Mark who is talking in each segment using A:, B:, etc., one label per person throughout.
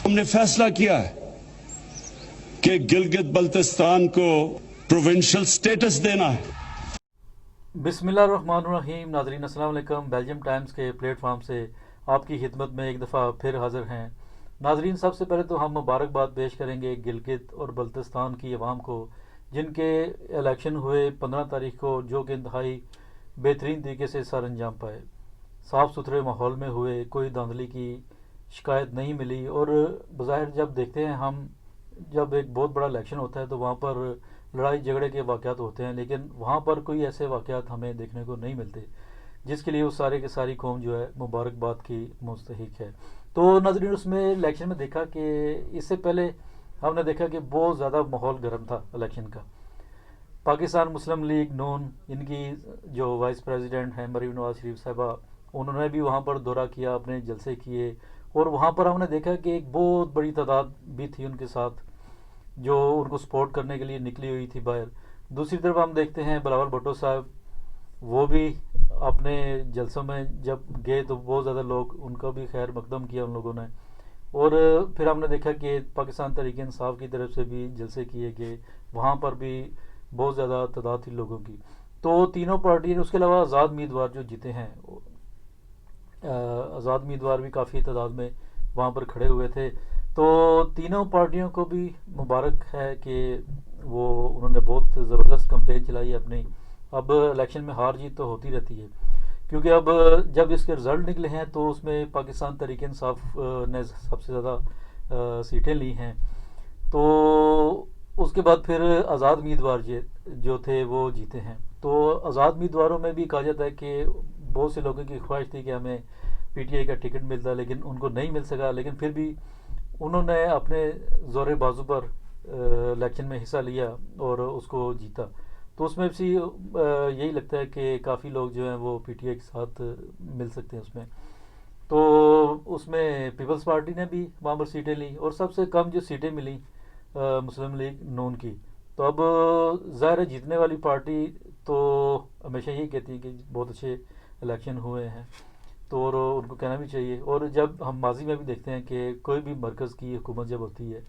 A: हमने फैसला किया है कि गिलगित बल्तिस्तान को प्रोविंशियल स्टेटस देना है।
B: बिस्मिल्लाहिर्रहमानिर्रहीम। नाज़रीन अस्सलाम वालेकुम। बेल्जियम टाइम्स के प्लेटफॉर्म से आपकी खिदमत में एक दफ़ा फिर हाज़िर हैं। नाज़रीन, सबसे पहले तो हम मुबारकबाद पेश करेंगे गिलगित और बल्तिस्तान की अवाम को, जिनके इलेक्शन हुए 15 तारीख को, जो कि इंतहाई बेहतरीन तरीके से सर अंजाम पाए, साफ़ सुथरे माहौल में हुए, कोई धांधली की शिकायत नहीं मिली। और बज़ाहिर जब देखते हैं हम, जब एक बहुत बड़ा इलेक्शन होता है तो वहाँ पर लड़ाई झगड़े के वाक़यात होते हैं, लेकिन वहाँ पर कोई ऐसे वाक़यात हमें देखने को नहीं मिलते, जिसके लिए वो सारे के सारी कौम जो है मुबारकबाद की मुस्तहिक है। तो नाज़रीन, उसमें इलेक्शन में देखा कि इससे पहले हमने देखा कि बहुत ज़्यादा माहौल गर्म था इलेक्शन का। पाकिस्तान मुस्लिम लीग नून, इनकी जो वाइस प्रेसिडेंट हैं मरीम नवाज शरीफ साहबा, उन्होंने भी वहाँ पर दौरा किया, अपने जलसे किए, और वहाँ पर हमने देखा कि एक बहुत बड़ी तादाद भी थी उनके साथ, जो उनको सपोर्ट करने के लिए निकली हुई थी बाहर। दूसरी तरफ हम देखते हैं बिलावल भुट्टो साहब, वो भी अपने जलसों में जब गए तो बहुत ज़्यादा लोग, उनका भी खैर मकदम किया उन लोगों ने। और फिर हमने देखा कि पाकिस्तान तहरीक इंसाफ की तरफ से भी जलसे किए गए, वहाँ पर भी बहुत ज़्यादा तादाद थी लोगों की। तो तीनों पार्टी ने, उसके अलावा आज़ाद उम्मीदवार जो जीते हैं, आज़ाद उम्मीदवार भी काफ़ी तादाद में वहाँ पर खड़े हुए थे। तो तीनों पार्टियों को भी मुबारक है कि वो उन्होंने बहुत ज़बरदस्त कैंपेन चलाई अपनी। अब इलेक्शन में हार जीत तो होती रहती है, क्योंकि अब जब इसके रिज़ल्ट निकले हैं तो उसमें पाकिस्तान तहरीक इंसाफ ने सबसे ज़्यादा सीटें ली हैं। तो उसके बाद फिर आज़ाद उम्मीदवार जो थे वो जीते हैं। तो आज़ाद उम्मीदवारों में भी कहा जाता है कि बहुत से लोगों की ख्वाहिश थी कि हमें पीटीआई का टिकट मिलता, लेकिन उनको नहीं मिल सका, लेकिन फिर भी उन्होंने अपने ज़ोर बाजू पर इलेक्शन में हिस्सा लिया और उसको जीता। तो उसमें भी यही लगता है कि काफ़ी लोग जो हैं वो पीटीआई के साथ मिल सकते हैं उसमें। तो उसमें पीपल्स पार्टी ने भी वहाँ पर सीटें ली, और सबसे कम जो सीटें मिली मुस्लिम लीग नून की। तो अब ज़ाहिर है जीतने वाली पार्टी तो हमेशा यही कहती है कि बहुत अच्छे इलेक्शन हुए हैं, तो और उनको कहना भी चाहिए। और जब हम माजी में भी देखते हैं कि कोई भी मरकज़ की हुकूमत जब होती है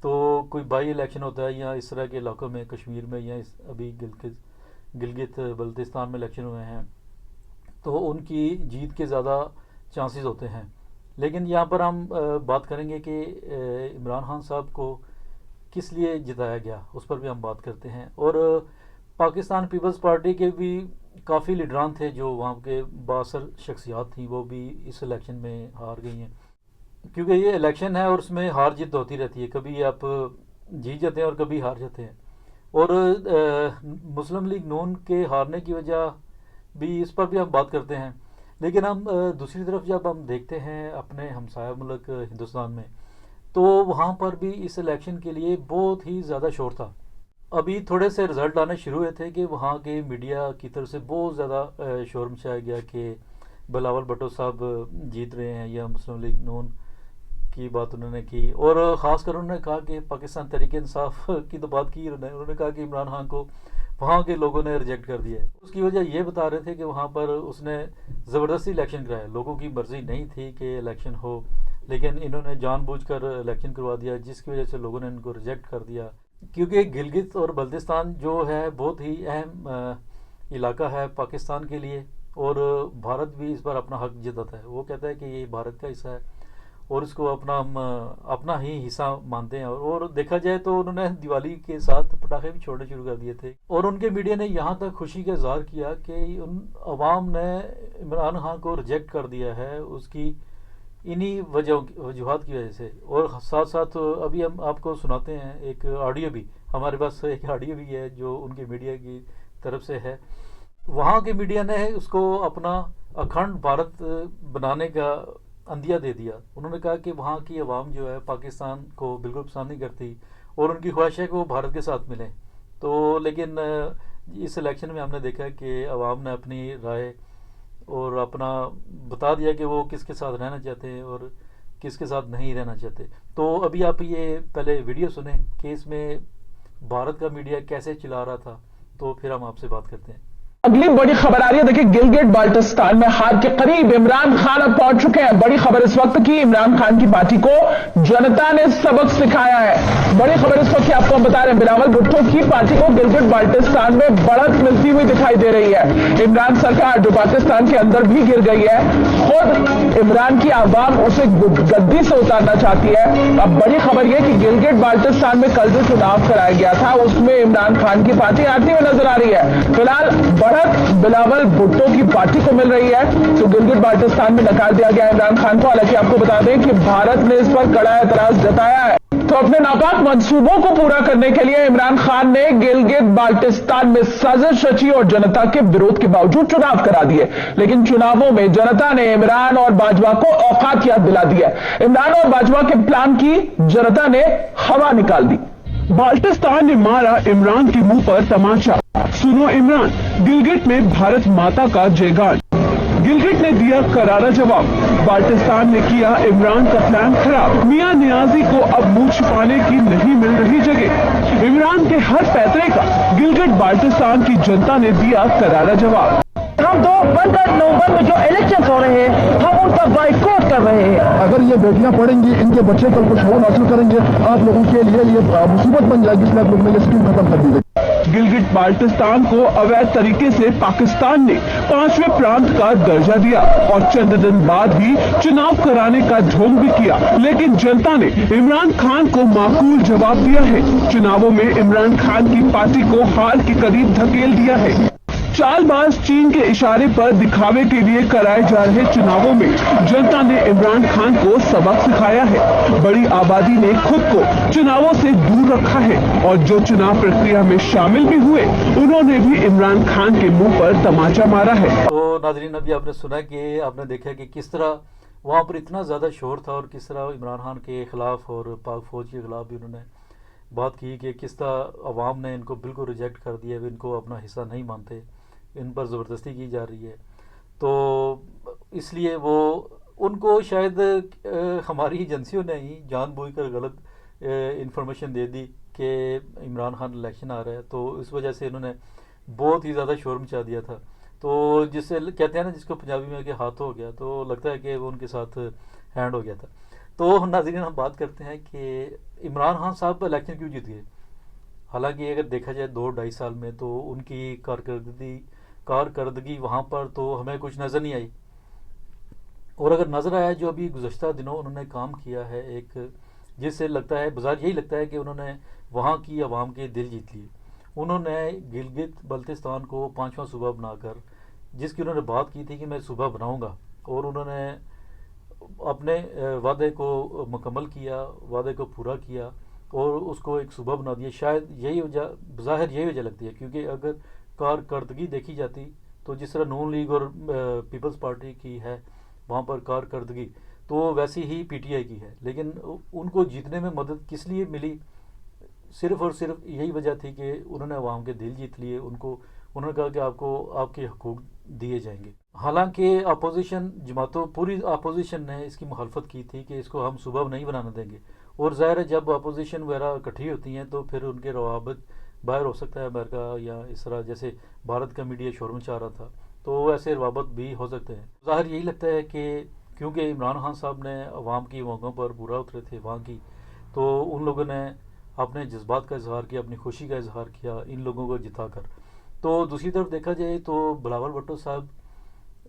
B: तो कोई बाई इलेक्शन होता है, या इस तरह के इलाकों में, कश्मीर में, या अभी गिलगित बल्तिस्तान में इलेक्शन हुए हैं, तो उनकी जीत के ज़्यादा चांसेस होते हैं। लेकिन यहाँ पर हम बात करेंगे कि इमरान खान साहब को किस लिए जिताया गया, उस पर भी हम बात करते हैं। और पाकिस्तान पीपल्स पार्टी के भी काफ़ी लीडरान थे जो वहाँ के बासर शख्सियात थी, वो भी इस इलेक्शन में हार गई हैं, क्योंकि ये इलेक्शन है और उसमें हार जीत होती रहती है, कभी आप जीत जाते हैं और कभी हार जाते हैं। और मुस्लिम लीग नून के हारने की वजह भी, इस पर भी हम बात करते हैं। लेकिन हम दूसरी तरफ जब हम देखते हैं अपने हमसाया मुल्क हिंदुस्तान में, तो वहाँ पर भी इस इलेक्शन के लिए बहुत ही ज़्यादा शोर था। अभी थोड़े से रिज़ल्ट आने शुरू हुए थे कि वहाँ के मीडिया की तरफ से बहुत ज़्यादा शोर मचाया गया कि बिलावल भुट्टो साहब जीत रहे हैं, या मुस्लिम लीग नून की बात उन्होंने की। और ख़ासकर उन्होंने कहा कि पाकिस्तान तहरीक इंसाफ की तो बात की उन्होंने कहा कि इमरान खान को वहाँ के लोगों ने रिजेक्ट कर दिया है। उसकी वजह ये बता रहे थे कि वहाँ पर उसने ज़बरदस्ती इलेक्शन कराया, लोगों की मर्ज़ी नहीं थी कि इलेक्शन हो, लेकिन इन्होंने जानबूझकर इलेक्शन करवा दिया, जिसकी वजह से लोगों ने इनको रिजेक्ट कर दिया। क्योंकि गिलगित और बल्तिस्तान जो है बहुत ही अहम इलाका है पाकिस्तान के लिए, और भारत भी इस पर अपना हक जताता है। वो कहता है कि ये भारत का हिस्सा है और इसको अपना ही हिस्सा मानते हैं। और देखा जाए तो उन्होंने दिवाली के साथ पटाखे भी छोड़ने शुरू कर दिए थे, और उनके मीडिया ने यहाँ तक खुशी का इजहार किया कि उन अवाम ने इमरान खान को रिजेक्ट कर दिया है उसकी इन्हीं वजूहत की वजह से। और साथ साथ अभी हम आपको सुनाते हैं एक ऑडियो भी, हमारे पास एक ऑडियो भी है जो उनके मीडिया की तरफ से है। वहाँ के मीडिया ने उसको अपना अखंड भारत बनाने का अंदिया दे दिया। उन्होंने कहा कि वहाँ की आवाम जो है पाकिस्तान को बिल्कुल पसंद नहीं करती, और उनकी ख्वाहिश है कि वो भारत के साथ मिलें। तो लेकिन इस इलेक्शन में हमने देखा कि आवाम ने अपनी राय और अपना बता दिया कि वो किसके साथ रहना चाहते हैं और किसके साथ नहीं रहना चाहते। तो अभी आप ये पहले वीडियो सुने कि इसमें भारत का मीडिया कैसे चला रहा था, तो फिर हम आपसे बात करते हैं।
C: अगली बड़ी खबर आ रही है। देखिए, गिलगिट बाल्टिस्तान में हार के करीब इमरान खान अब पहुंच चुके हैं। बड़ी खबर इस वक्त की, इमरान खान की पार्टी को जनता ने सबक सिखाया है। बड़ी खबर इस वक्त की आपको हम बता रहे हैं, बिलावल भुट्टो की पार्टी को गिलगिट बाल्टिस्तान में बढ़त मिलती हुई दिखाई दे रही है। इमरान सरकार जो पाकिस्तान के अंदर भी गिर गई है, खुद इमरान की आवाम उसे गद्दी से उतारना चाहती है। अब बड़ी खबर यह कि गिलगिट बाल्टिस्तान में कल जो चुनाव कराया गया था उसमें इमरान खान की पार्टी आती हुई नजर आ रही है। फिलहाल बढ़त बिलावल भुट्टो की पार्टी को मिल रही है, तो गिलगिट बाल्टिस्तान में नकार दिया गया इमरान खान को। हालांकि आपको बता दें कि भारत ने इस पर कड़ा एतराज जताया है। तो अपने नापाक मंसूबों को पूरा करने के लिए इमरान खान ने गिलगित बाल्टिस्तान में साजिश रची और जनता के विरोध के बावजूद चुनाव करा दिए। लेकिन चुनावों में जनता ने इमरान और बाजवा को औकात याद दिला दी है। इमरान और बाजवा के प्लान की जनता ने हवा निकाल दी। बाल्टिस्तान ने मारा इमरान के मुंह पर तमाचा। सुनो इमरान, गिलगिट में भारत माता का जयगान। गिलगिट ने दिया करारा जवाब। बाल्टिस्तान ने किया इमरान का प्लान खराब। मियां नियाजी को अब मुंह छिपाने की नहीं मिल रही जगह। इमरान के हर पैतरे का गिलगिट बाल्टिस्तान की जनता ने दिया करारा जवाब।
D: हम तो 15 नवंबर में जो इलेक्शन हो रहे हैं हम उनका बाइकआउट कर रहे हैं।
E: अगर ये बेटियां पढ़ेंगी, इनके बच्चे कल को शोभन हासिल करेंगे, आप लोगों के लिए ये मुसीबत बन जाएगी, इसलिए आप लोगों ने ये स्कीम खत्म कर दी गई।
C: गिलगिट बाल्टिस्तान को अवैध तरीके से पाकिस्तान ने 5वें प्रांत का दर्जा दिया और चंद दिन बाद ही चुनाव कराने का ढोंग भी किया। लेकिन जनता ने इमरान खान को माकूल जवाब दिया है। चुनावों में इमरान खान की पार्टी को हार के करीब धकेल दिया है। चालबाज चीन के इशारे पर दिखावे के लिए कराए जा रहे चुनावों में जनता ने इमरान खान को सबक सिखाया है। बड़ी आबादी ने खुद को चुनावों से दूर रखा है और जो चुनाव प्रक्रिया में शामिल भी हुए उन्होंने भी इमरान खान के मुंह पर तमाचा मारा है।
B: तो नाजरीन, अभी आपने सुना कि आपने देखा कि किस तरह वहाँ पर इतना ज़्यादा शोर था और किस तरह इमरान खान के खिलाफ और पाक फौज के खिलाफ भी उन्होंने बात की कि किस तरह अवाम ने इनको बिल्कुल रिजेक्ट कर दिया, इनको अपना हिस्सा नहीं मानते, इन पर ज़बरदस्ती की जा रही है। तो इसलिए वो उनको शायद हमारी एजेंसियों ने ही जानबूझ कर गलत इंफॉर्मेशन दे दी कि इमरान खान इलेक्शन आ रहा है, तो इस वजह से इन्होंने बहुत ही ज़्यादा शोर मचा दिया था। तो जिससे कहते हैं ना, जिसको पंजाबी में कि हाथ हो गया, तो लगता है कि वो उनके साथ हैंड हो गया था। तो नाज़रीन, हम बात करते हैं कि इमरान खान साहब इलेक्शन क्यों जीत गए। हालांकि अगर देखा जाए 2-2.5 साल में तो उनकी कारकर्दगी वहाँ पर तो हमें कुछ नज़र नहीं आई। और अगर नज़र आया जो अभी गुज़श्ता दिनों उन्होंने काम किया है, एक जिससे लगता है, बाजार यही लगता है कि उन्होंने वहाँ की आवाम के दिल जीत लिए। उन्होंने गिलगित बल्तिस्तान को 5वां सूबा बनाकर, जिसकी उन्होंने बात की थी कि मैं सूबा बनाऊंगा, और उन्होंने अपने वादे को मुकम्मल किया, वादे को पूरा किया और उसको एक सूबा बना दिया। शायद यही वजह, ज़ाहिर यही वजह लगती है, क्योंकि अगर कारकर्दगी देखी जाती तो जिस तरह नून लीग और पीपल्स पार्टी की है वहाँ पर कारकर्दगी, तो वैसी ही पीटीआई की है। लेकिन उनको जीतने में मदद किस लिए मिली, सिर्फ़ और सिर्फ यही वजह थी कि उन्होंने अवाम के दिल जीत लिए। उन्होंने कहा कि आपको आपके हकूक़ दिए जाएंगे। हालांकि अपोजिशन जमातों, पूरी अपोजिशन ने इसकी मुखालफत की थी कि इसको हम सूबा नहीं बनाने देंगे। और ज़ाहिर है जब अपोजिशन वगैरह इकट्ठी होती हैं तो फिर उनके रवाबत बाहर हो सकता है, अमेरिका या इस तरह जैसे भारत का मीडिया शोर मचा रहा था, तो ऐसे रवाबत भी हो सकते हैं। ज़ाहिर यही लगता है कि क्योंकि इमरान खान साहब ने अवाम की मांगों पर पूरा उतरे थे वहाँ की, तो उन लोगों ने अपने जज्बात का इजहार किया, अपनी खुशी का इजहार किया इन लोगों को जिता कर। तो दूसरी तरफ देखा जाए तो बिलावल भुट्टो साहब,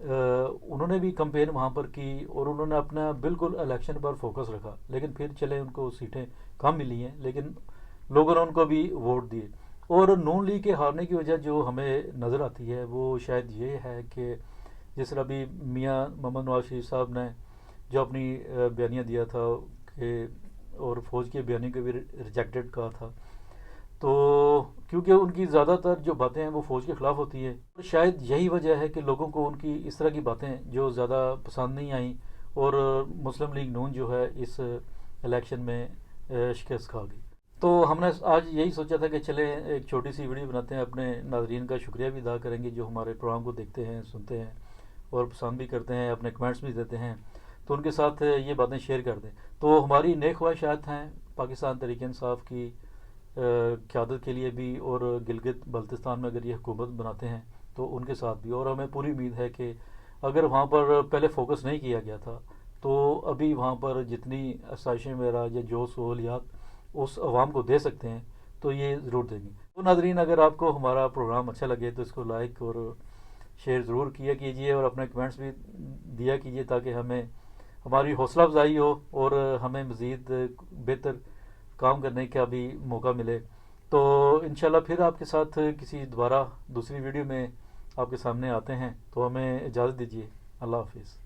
B: उन्होंने भी कंपेन वहाँ पर की और उन्होंने अपना बिल्कुल इलेक्शन पर फोकस रखा। लेकिन फिर चले उनको सीटें कम मिली हैं, लेकिन लोगों ने उनको भी वोट दिए। और नून लीग के हारने की वजह जो हमें नज़र आती है वो शायद ये है कि जिस तरह अभी मियाँ मोहम्मद नवाज शरीफ साहब ने जो अपनी बयानिया दिया था कि, और फ़ौज के बयानी को भी रिजेक्टेड कहा था, तो क्योंकि उनकी ज़्यादातर जो बातें हैं वो फ़ौज के ख़िलाफ़ होती है, तो शायद यही वजह है कि लोगों को उनकी इस तरह की बातें जो ज़्यादा पसंद नहीं आई और मुस्लिम लीग नून जो है इस इलेक्शन में शिकस्त खा गई। तो हमने आज यही सोचा था कि चले एक छोटी सी वीडियो बनाते हैं, अपने नाज़रीन का शुक्रिया भी अदा करेंगे जो हमारे प्रोग्राम को देखते हैं, सुनते हैं और पसंद भी करते हैं, अपने कमेंट्स भी देते हैं, तो उनके साथ ये बातें शेयर कर दें। तो हमारी नेक ख्वाहिशात हैं पाकिस्तान तहरीक इंसाफ की क़यादत के लिए भी, और गिलगित बल्तिस्तान में अगर ये हुकूमत बनाते हैं تو ان کے ساتھ بھی. اور ہمیں پوری امید ہے کہ اگر وہاں پر پہلے فوکس نہیں کیا گیا تھا تو ابھی وہاں پر جتنی آسائشیں وغیرہ یا جو سہولیات اس عوام کو دے سکتے ہیں تو یہ ضرور دیں گے. تو ناظرین اگر آپ کو ہمارا پروگرام اچھا لگے تو اس کو لائک اور شیئر ضرور کیا کیجیے اور اپنے کمنٹس بھی دیا کیجیے تاکہ ہماری حوصلہ افزائی ہو اور ہمیں مزید بہتر کام کرنے کا بھی موقع ملے. تو انشاءاللہ پھر آپ کے ساتھ کسی دوبارہ دوسری ویڈیو میں آپ کے سامنے آتے ہیں. تو ہمیں اجازت دیجیے. اللہ حافظ.